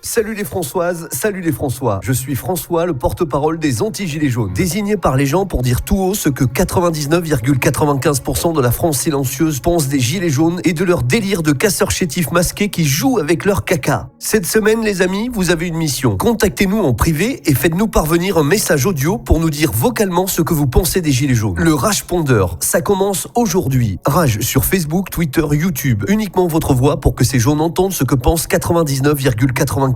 Salut les Françoises, salut les François. Je suis François, le porte-parole des anti-gilets jaunes. Désigné par les gens pour dire tout haut ce que 99,95% de la France silencieuse pense des gilets jaunes et de leur délire de casseurs chétifs masqués qui jouent avec leur caca. Cette semaine, les amis, vous avez une mission. Contactez-nous en privé et faites-nous parvenir un message audio pour nous dire vocalement ce que vous pensez des gilets jaunes. Le Rage Pondeur, ça commence aujourd'hui. Rage sur Facebook, Twitter, YouTube. Uniquement votre voix pour que ces jaunes entendent ce que pensent 99,95%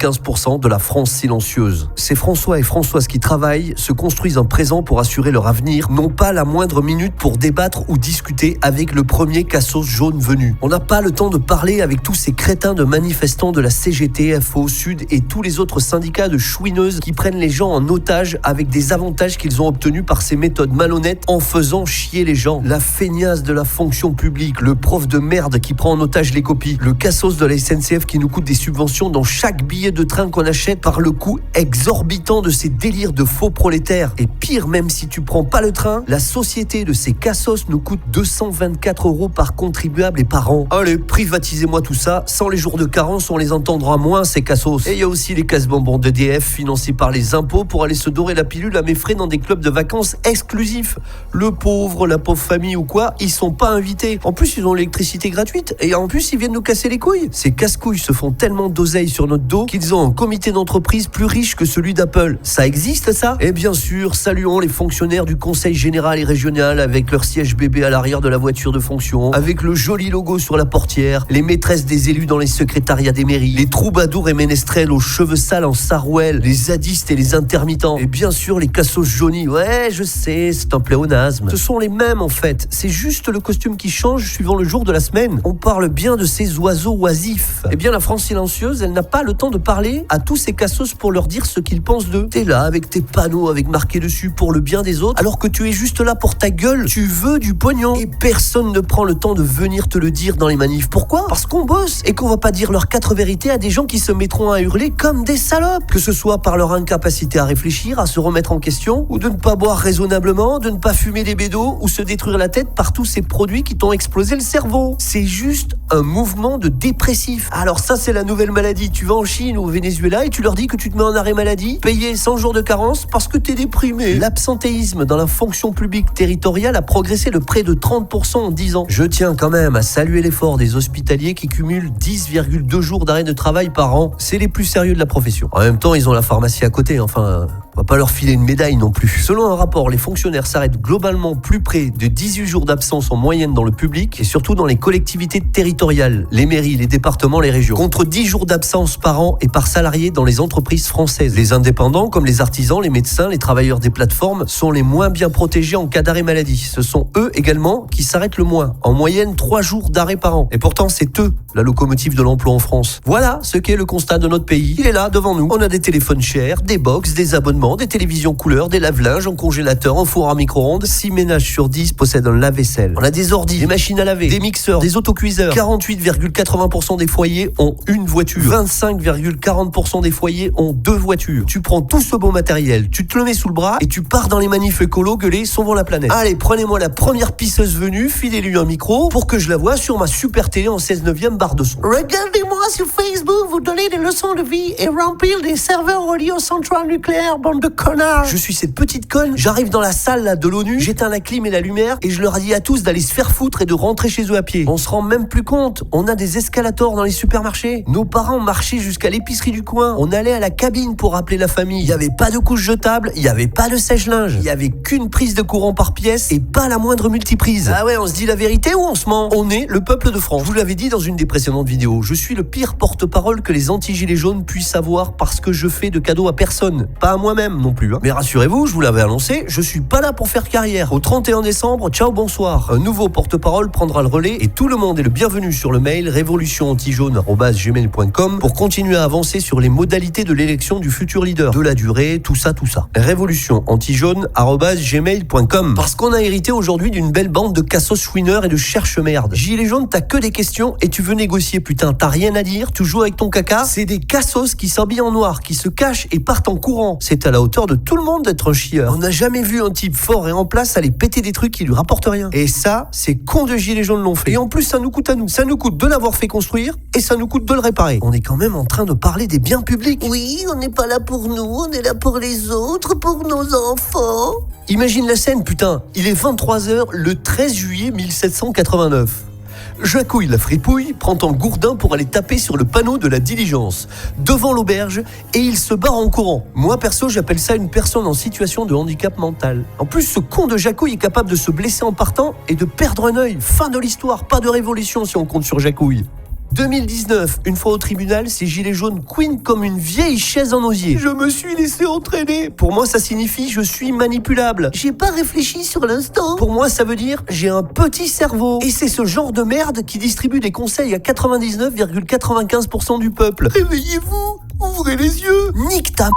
de la France silencieuse. Ces François et Françoises qui travaillent se construisent un présent pour assurer leur avenir, n'ont pas la moindre minute pour débattre ou discuter avec le premier cassos jaune venu. On n'a pas le temps de parler avec tous ces crétins de manifestants de la CGT, FO, Sud et tous les autres syndicats de chouineuses qui prennent les gens en otage avec des avantages qu'ils ont obtenus par ces méthodes malhonnêtes en faisant chier les gens. La feignasse de la fonction publique, le prof de merde qui prend en otage les copies, le cassos de la SNCF qui nous coûte des subventions dans chaque billet de train qu'on achète par le coût exorbitant de ces délires de faux prolétaires. Et pire, même si tu prends pas le train, la société de ces cassos nous coûte 224 € par contribuable et par an. Allez, privatisez-moi tout ça. Sans les jours de carence, on les entendra moins, ces cassos. Et il y a aussi les casse-bonbons d'EDF financés par les impôts pour aller se dorer la pilule à mes frais dans des clubs de vacances exclusifs. Le pauvre, la pauvre famille ou quoi, ils sont pas invités. En plus, ils ont l'électricité gratuite et en plus, ils viennent nous casser les couilles. Ces casse-couilles se font tellement d'oseille sur notre dos qu'ils ont un comité d'entreprise plus riche que celui d'Apple. Ça existe, ça? Et bien sûr, saluons les fonctionnaires du conseil général et régional avec leur siège bébé à l'arrière de la voiture de fonction, avec le joli logo sur la portière, les maîtresses des élus dans les secrétariats des mairies, les troubadours et ménestrels aux cheveux sales en sarouel, les zadistes et les intermittents, et bien sûr les cassos jaunis. Ouais, je sais, c'est un pléonasme. Ce sont les mêmes en fait. C'est juste le costume qui change suivant le jour de la semaine. On parle bien de ces oiseaux oisifs. Eh bien, la France silencieuse, elle n'a pas le temps de parler à tous ces cassos pour leur dire ce qu'ils pensent d'eux. T'es là avec tes panneaux avec marqué dessus pour le bien des autres, alors que tu es juste là pour ta gueule. Tu veux du pognon. Et personne ne prend le temps de venir te le dire dans les manifs. Pourquoi? Parce qu'on bosse et qu'on va pas dire leurs 4 vérités à des gens qui se mettront à hurler comme des salopes. Que ce soit par leur incapacité à réfléchir, à se remettre en question, ou de ne pas boire raisonnablement, de ne pas fumer des bédos, ou se détruire la tête par tous ces produits qui t'ont explosé le cerveau. C'est juste un mouvement de dépressif. Alors ça, c'est la nouvelle maladie. Tu vas en Chine ou au Venezuela et tu leur dis que tu te mets en arrêt maladie, payé 100 jours de carence parce que t'es déprimé. L'absentéisme dans la fonction publique territoriale a progressé de près de 30% en 10 ans. Je tiens quand même à saluer l'effort des hospitaliers qui cumulent 10,2 jours d'arrêt de travail par an. C'est les plus sérieux de la profession. En même temps, ils ont la pharmacie à côté, enfin... On va pas leur filer une médaille non plus. Selon un rapport, les fonctionnaires s'arrêtent globalement plus près de 18 jours d'absence en moyenne dans le public et surtout dans les collectivités territoriales, les mairies, les départements, les régions. Contre 10 jours d'absence par an et par salarié dans les entreprises françaises. Les indépendants, comme les artisans, les médecins, les travailleurs des plateformes, sont les moins bien protégés en cas d'arrêt maladie. Ce sont eux également qui s'arrêtent le moins. En moyenne, 3 jours d'arrêt par an. Et pourtant, c'est eux, la locomotive de l'emploi en France. Voilà ce qu'est le constat de notre pays. Il est là, devant nous. On a des téléphones chers, des box, des abonnements, des télévisions couleur, des lave-linges, un congélateur, un four à micro-ondes. 6 ménages sur 10 possèdent un lave-vaisselle. On a des ordis, des machines à laver, des mixeurs, des autocuiseurs. 48,80% des foyers ont une voiture. 25,40% des foyers ont 2 voitures. Tu prends tout ce beau matériel, tu te le mets sous le bras et tu pars dans les manifs écolos gueuler sauvons la planète. Allez, prenez-moi la première pisseuse venue, filez-lui un micro pour que je la voie sur ma super télé en 16/9 barre de son. Regardez-moi sur Facebook, vous donnez des leçons de vie et remplir des serveurs reliés aux centrales nucléaires, bande de connards. Je suis cette petite conne, j'arrive dans la salle là, de l'ONU, j'éteins la clim et la lumière et je leur dis à tous d'aller se faire foutre et de rentrer chez eux à pied. On se rend même plus compte, on a des escalators dans les supermarchés. Nos parents marchaient jusqu'à l'épicerie du coin, on allait à la cabine pour appeler la famille. Il n'y avait pas de couche jetable, il n'y avait pas de sèche-linge, il n'y avait qu'une prise de courant par pièce et pas la moindre multiprise. Ah ouais, on se dit la vérité ou on se ment? On est le peuple de France. Je vous l'avais dit dans une des précédentes vidéos, je suis le pire porte-parole que les anti-gilets jaunes puissent avoir parce que je fais de cadeaux à personne. Pas à moi-même non plus. Mais rassurez-vous, je vous l'avais annoncé, je suis pas là pour faire carrière. Au 31 décembre, ciao, bonsoir. Un nouveau porte-parole prendra le relais et tout le monde est le bienvenu sur le mail révolutionantijaune@gmail.com pour continuer à avancer sur les modalités de l'élection du futur leader, de la durée, tout ça. révolutionantijaune@gmail.com parce qu'on a hérité aujourd'hui d'une belle bande de cassos chouineurs et de cherche-merde. Gilets jaunes, t'as que des questions et tu veux négocier, putain, t'as rien à dire, tu joues avec ton caca. C'est des cassos qui s'habillent en noir, qui se cachent et partent en courant. C'est à la hauteur de tout le monde d'être un chieur. On n'a jamais vu un type fort et en place aller péter des trucs qui lui rapportent rien. Et ça, ces cons de gilets jaunes l'ont fait. Et en plus, ça nous coûte à nous. Ça nous coûte de l'avoir fait construire et ça nous coûte de le réparer. On est quand même en train de parler des biens publics. Oui, on n'est pas là pour nous, on est là pour les autres, pour nos enfants. Imagine la scène, putain. Il est 23h le 13 juillet 1789. Jacouille la fripouille prend un gourdin pour aller taper sur le panneau de la diligence, devant l'auberge, et il se barre en courant. Moi, perso, j'appelle ça une personne en situation de handicap mental. En plus, ce con de Jacouille est capable de se blesser en partant et de perdre un œil. Fin de l'histoire, pas de révolution si on compte sur Jacouille. 2019, une fois au tribunal, ces gilets jaunes couinent comme une vieille chaise en osier. Je me suis laissé entraîner. Pour moi, ça signifie je suis manipulable. J'ai pas réfléchi sur l'instant. Pour moi, ça veut dire j'ai un petit cerveau. Et c'est ce genre de merde qui distribue des conseils à 99,95% du peuple. Réveillez-vous, ouvrez les yeux. Nique ta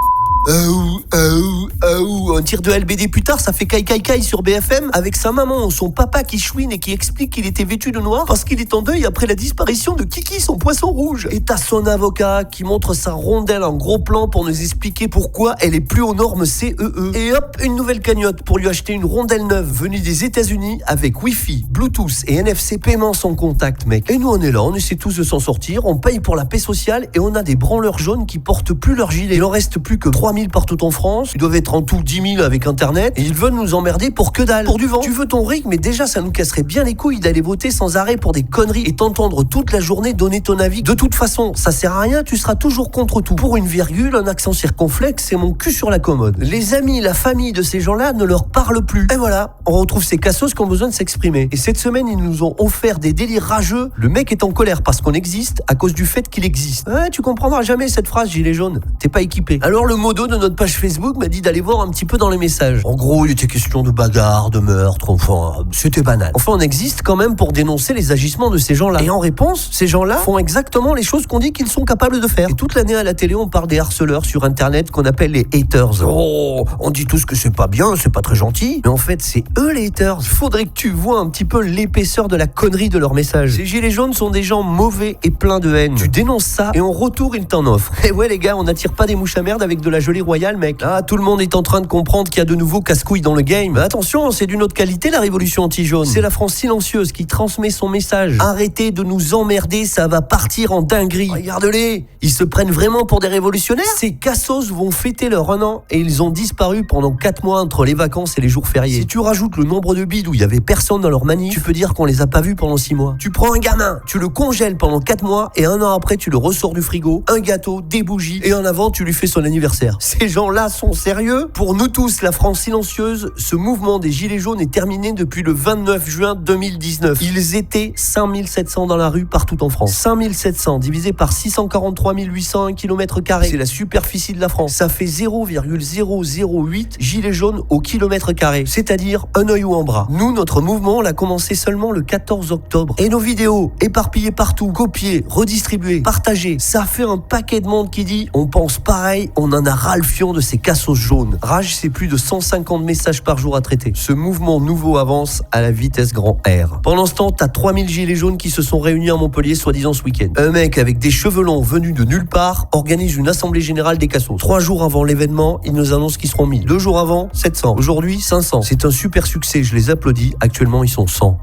un tir de LBD plus tard, ça fait caille sur BFM avec sa maman ou son papa qui chouine et qui explique qu'il était vêtu de noir parce qu'il est en deuil après la disparition de Kiki, son poisson rouge. Et t'as son avocat qui montre sa rondelle en gros plan pour nous expliquer pourquoi elle est plus aux normes CEE. Et hop, une nouvelle cagnotte pour lui acheter une rondelle neuve venue des États-Unis avec Wi-Fi, Bluetooth et NFC paiement sans contact, mec. Et nous on est là, on essaie tous de s'en sortir, on paye pour la paix sociale et on a des branleurs jaunes qui portent plus leur gilet. Il en reste plus que 3000 partout en France, ils doivent être en tout 10 000 avec internet et ils veulent nous emmerder pour que dalle, pour du vent. Tu veux ton RIC, mais déjà ça nous casserait bien les couilles d'aller voter sans arrêt pour des conneries et t'entendre toute la journée donner ton avis. De toute façon, ça sert à rien, tu seras toujours contre tout. Pour une virgule, un accent circonflexe, c'est mon cul sur la commode. Les amis, la famille de ces gens-là ne leur parlent plus. Et voilà, on retrouve ces cassos qui ont besoin de s'exprimer. Et cette semaine, ils nous ont offert des délires rageux. Le mec est en colère parce qu'on existe à cause du fait qu'il existe. Ouais, tu comprendras jamais cette phrase, gilet jaune. T'es pas équipé. Alors le modo de notre page Facebook m'a dit d'aller voir un petit peu dans les messages. En gros, il était question de bagarre, de meurtre, enfin, c'était banal. Enfin, on existe quand même pour dénoncer les agissements de ces gens-là. Et en réponse, ces gens-là font exactement les choses qu'on dit qu'ils sont capables de faire. Et toute l'année à la télé, on parle des harceleurs sur Internet qu'on appelle les haters. Oh, on dit tous que c'est pas bien, c'est pas très gentil. Mais en fait, c'est eux les haters. Il faudrait que tu vois un petit peu l'épaisseur de la connerie de leurs messages. Ces gilets jaunes sont des gens mauvais et pleins de haine. Tu dénonces ça et en retour, ils t'en offrent. Et ouais, les gars, on n'attire pas des mouches à merde avec de la gelée royale, mec. Ah, tout le monde est en train de comprendre qu'il y a de nouveaux casse-couilles dans le game. Mais attention, c'est d'une autre qualité la révolution anti-jaune. C'est la France silencieuse qui transmet son message. Arrêtez de nous emmerder, ça va partir en dinguerie. Regarde-les, ils se prennent vraiment pour des révolutionnaires. Ces cassos vont fêter leur 1 an et ils ont disparu pendant 4 mois entre les vacances et les jours fériés. Si tu rajoutes le nombre de bides où il y avait personne dans leur manif, tu peux dire qu'on les a pas vus pendant 6 mois. Tu prends un gamin, tu le congèles pendant 4 mois et 1 an après tu le ressors du frigo, un gâteau, des bougies et en avant tu lui fais son anniversaire. Ces gens-là sont sérieux? Pour nous tous, la France silencieuse, ce mouvement des gilets jaunes est terminé depuis le 29 juin 2019. Ils étaient 5700 dans la rue partout en France. 5700 divisé par 643 801 km². C'est la superficie de la France. Ça fait 0,008 gilets jaunes au kilomètre carré. C'est-à-dire un œil ou un bras. Nous, notre mouvement, on l'a commencé seulement le 14 octobre. Et nos vidéos, éparpillées partout, copiées, redistribuées, partagées, ça fait un paquet de monde qui dit on pense pareil, on en a ras le fion de ces cassos jaunes. Rage, c'est plus de 150 messages par jour à traiter. Ce mouvement nouveau avance à la vitesse grand R. Pendant ce temps, t'as 3000 gilets jaunes qui se sont réunis à Montpellier, soi-disant ce week-end. Un mec avec des cheveux longs venus de nulle part organise une assemblée générale des cassos. 3 jours avant l'événement, il nous annonce qu'ils seront 1000. 2 jours avant, 700. Aujourd'hui, 500. C'est un super succès, je les applaudis. Actuellement, ils sont 100.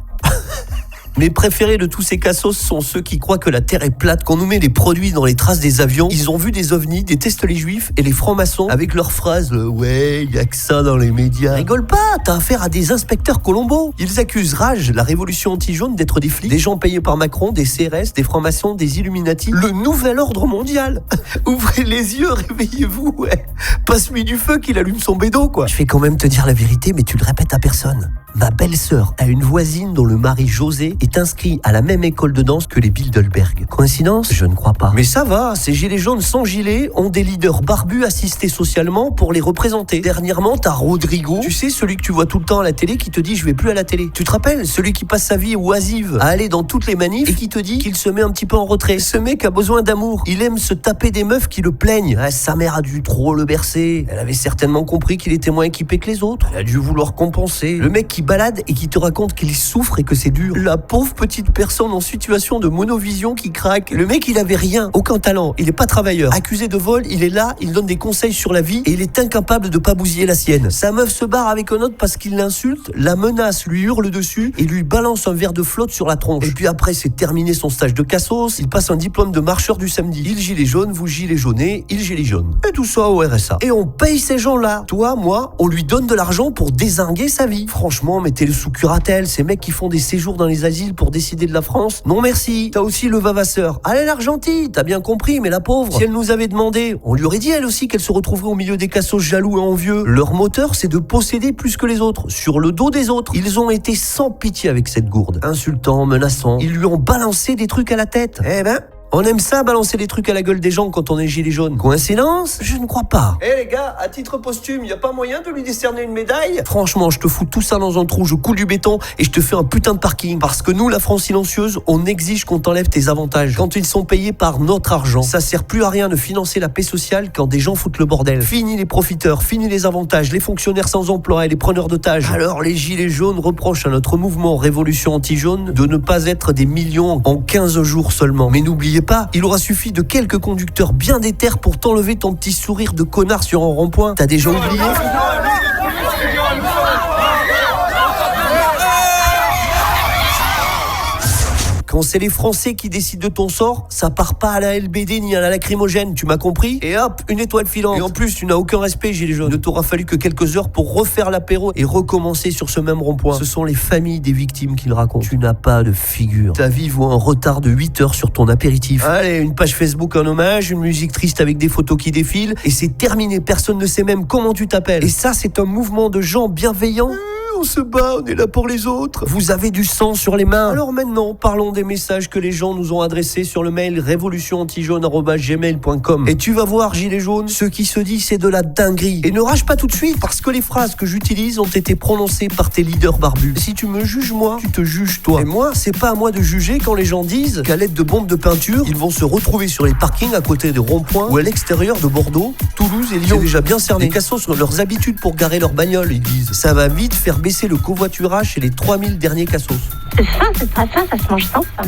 Mes préférés de tous ces cassos sont ceux qui croient que la Terre est plate, qu'on nous met des produits dans les traces des avions. Ils ont vu des ovnis, détestent les juifs et les francs-maçons avec leurs phrases ouais, y a que ça dans les médias. Rigole pas, t'as affaire à des inspecteurs Colombo. Ils accusent Rage, la révolution anti-jaune, d'être des flics, des gens payés par Macron, des CRS, des francs-maçons, des Illuminati. Le nouvel ordre mondial. Ouvrez les yeux, réveillez-vous, ouais. Passe-lui du feu qu'il allume son bédo, quoi. Je vais quand même te dire la vérité, mais tu le répètes à personne. Ma belle-sœur a une voisine dont le mari José est inscrit à la même école de danse que les Bilderberg. Coïncidence? Je ne crois pas. Mais ça va, ces gilets jaunes sans gilets ont des leaders barbus assistés socialement pour les représenter. Dernièrement, t'as Rodrigo, tu sais, celui que tu vois tout le temps à la télé qui te dit je vais plus à la télé. Tu te rappelles? Celui qui passe sa vie oisive à aller dans toutes les manifs et qui te dit qu'il se met un petit peu en retrait. Ce mec a besoin d'amour. Il aime se taper des meufs qui le plaignent. Ah, sa mère a dû trop le bercer. Elle avait certainement compris qu'il était moins équipé que les autres. Elle a dû vouloir compenser. Le mec qui balade et qui te raconte qu'il souffre et que c'est dur. La pauvre petite personne en situation de monovision qui craque. Le mec, il avait rien, aucun talent, il est pas travailleur. Accusé de vol, il est là, il donne des conseils sur la vie et il est incapable de pas bousiller la sienne. Sa meuf se barre avec un autre parce qu'il l'insulte, la menace, lui hurle dessus et lui balance un verre de flotte sur la tronche. Et puis après, c'est terminé son stage de cassos, il passe un diplôme de marcheur du samedi. Il gilet jaune, vous gilet jaunez, il gilet jaune. Et tout ça au RSA. Et on paye ces gens-là. Toi, moi, on lui donne de l'argent pour dézinguer sa vie. Franchement, mettez-le sous curatelle. Ces mecs qui font des séjours dans les asiles pour décider de la France. Non merci. T'as aussi le vavasseur. Allez l'Argentine, t'as bien compris, mais la pauvre, si elle nous avait demandé, on lui aurait dit elle aussi qu'elle se retrouverait au milieu des cassos jaloux et envieux. Leur moteur, c'est de posséder plus que les autres, sur le dos des autres. Ils ont été sans pitié avec cette gourde. Insultant, menaçant. Ils lui ont balancé des trucs à la tête. Eh ben... on aime ça, balancer des trucs à la gueule des gens quand on est gilet jaune. Coïncidence? Je ne crois pas. Eh les gars, à titre posthume, y a pas moyen de lui décerner une médaille? Franchement, je te fous tout ça dans un trou, je coule du béton et je te fais un putain de parking. Parce que nous, la France silencieuse, on exige qu'on t'enlève tes avantages quand ils sont payés par notre argent. Ça sert plus à rien de financer la paix sociale quand des gens foutent le bordel. Fini les profiteurs, fini les avantages, les fonctionnaires sans emploi et les preneurs d'otages. Alors les gilets jaunes reprochent à notre mouvement Révolution anti-jaune de ne pas être des millions en 15 jours seulement. Mais n'oubliez pas, il aura suffi de quelques conducteurs bien déter pour t'enlever ton petit sourire de connard sur un rond-point. T'as déjà oublié ? Quand c'est les Français qui décident de ton sort, ça part pas à la LBD ni à la lacrymogène, tu m'as compris? Et hop, une étoile filante. Et en plus, tu n'as aucun respect, gilet jaune. Il ne t'aura fallu que quelques heures pour refaire l'apéro et recommencer sur ce même rond-point. Ce sont les familles des victimes qui le racontent. Tu n'as pas de figure. Ta vie vaut un retard de 8 heures sur ton apéritif. Allez, une page Facebook en hommage, une musique triste avec des photos qui défilent, et c'est terminé. Personne ne sait même comment tu t'appelles. Et ça, c'est un mouvement de gens bienveillants. On se bat, on est là pour les autres. Vous avez du sang sur les mains. Alors maintenant, parlons des messages que les gens nous ont adressés sur le mail révolutionantijaune@gmail.com. Et tu vas voir, gilet jaune, ce qui se dit, c'est de la dinguerie. Et ne rage pas tout de suite, parce que les phrases que j'utilise ont été prononcées par tes leaders barbus. Et si tu me juges moi, tu te juges toi. Et moi, c'est pas à moi de juger quand les gens disent qu'à l'aide de bombes de peinture, ils vont se retrouver sur les parkings à côté des ronds-points ou à l'extérieur de Bordeaux, Toulouse et Lyon. C'est déjà bien cerné. Les cassos sur leurs habitudes pour garer leur bagnole, ils disent. Ça va vite faire baisser le covoiturage chez les 3000 derniers cassos. C'est ça, c'est pas ça, ça se mange sans ça.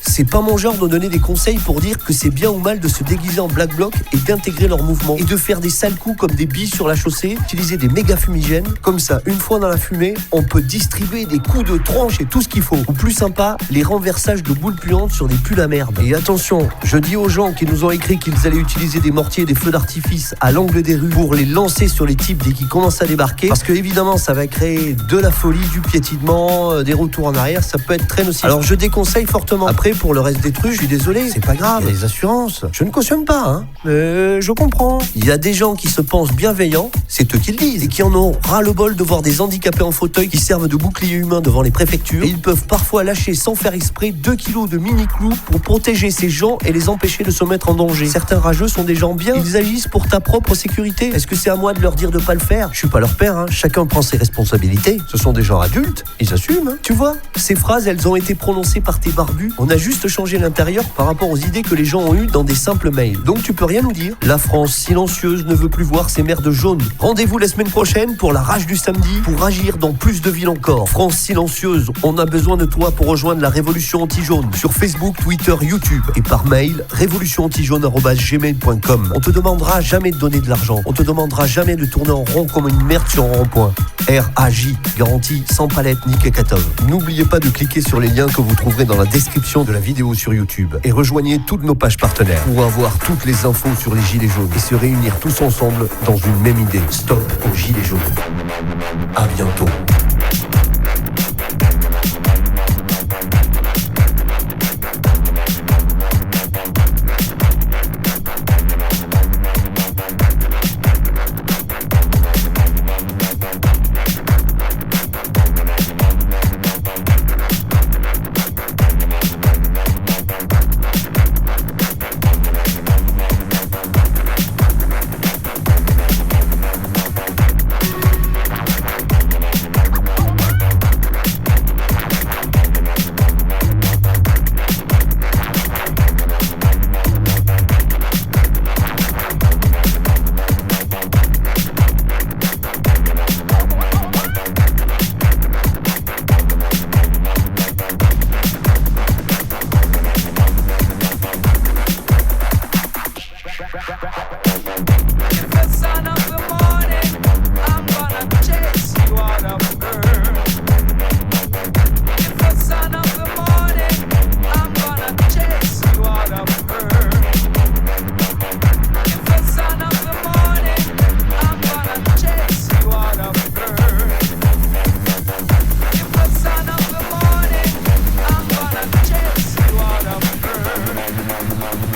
C'est pas mon genre de donner des conseils pour dire que c'est bien ou mal de se déguiser en Black Bloc et d'intégrer leur mouvement et de faire des sales coups comme des billes sur la chaussée, utiliser des méga fumigènes. Comme ça, une fois dans la fumée, on peut distribuer des coups de tronche et tout ce qu'il faut. Ou plus sympa, les renversages de boules puantes sur des pulls à merde. Et attention, je dis aux gens qui nous ont écrit qu'ils allaient utiliser des mortiers et des feux d'artifice à l'angle des rues pour les lancer sur les types dès qu'ils commencent à débarquer, parce que évidemment ça va créer de la folie, du piétinement, des retours en arrière, ça peut être très nocif. Alors je déconseille fortement. Après, pour le reste des trucs, je suis désolé, c'est pas grave, il y a les assurances. Je ne cautionne pas, hein. Mais je comprends. Il y a des gens qui se pensent bienveillants, c'est eux qui le disent, et qui en ont ras-le-bol de voir des handicapés en fauteuil qui servent de bouclier humain devant les préfectures. Et ils peuvent parfois lâcher sans faire exprès 2 kilos de mini-clous pour protéger ces gens et les empêcher de se mettre en danger. Certains rageux sont des gens bien, ils agissent pour ta propre sécurité. Est-ce que c'est à moi de leur dire de pas le faire? Je suis pas leur père, hein. Chacun prend ses responsabilités. Ce sont des gens adultes, ils assument, hein. Tu vois, ces phrases, elles ont été prononcées par tes barbus. On a juste changé l'intérieur par rapport aux idées que les gens ont eues dans des simples mails. Donc tu peux rien nous dire. La France silencieuse ne veut plus voir ses merdes jaunes. Rendez-vous la semaine prochaine pour la rage du samedi, pour agir dans plus de villes encore. France silencieuse, on a besoin de toi pour rejoindre la révolution anti-jaune sur Facebook, Twitter, YouTube et par mail révolutionantijaune@gmail.com. On te demandera jamais de donner de l'argent. On te demandera jamais de tourner en rond comme une merde sur un rond-point. RAJ, garantie sans palette ni cacatov. N'oubliez pas de cliquer sur les liens que vous trouverez dans la description de la vidéo sur YouTube et rejoignez toutes nos pages partenaires pour avoir toutes les infos sur les gilets jaunes et se réunir tous ensemble dans une même idée. Stop aux gilets jaunes. À bientôt.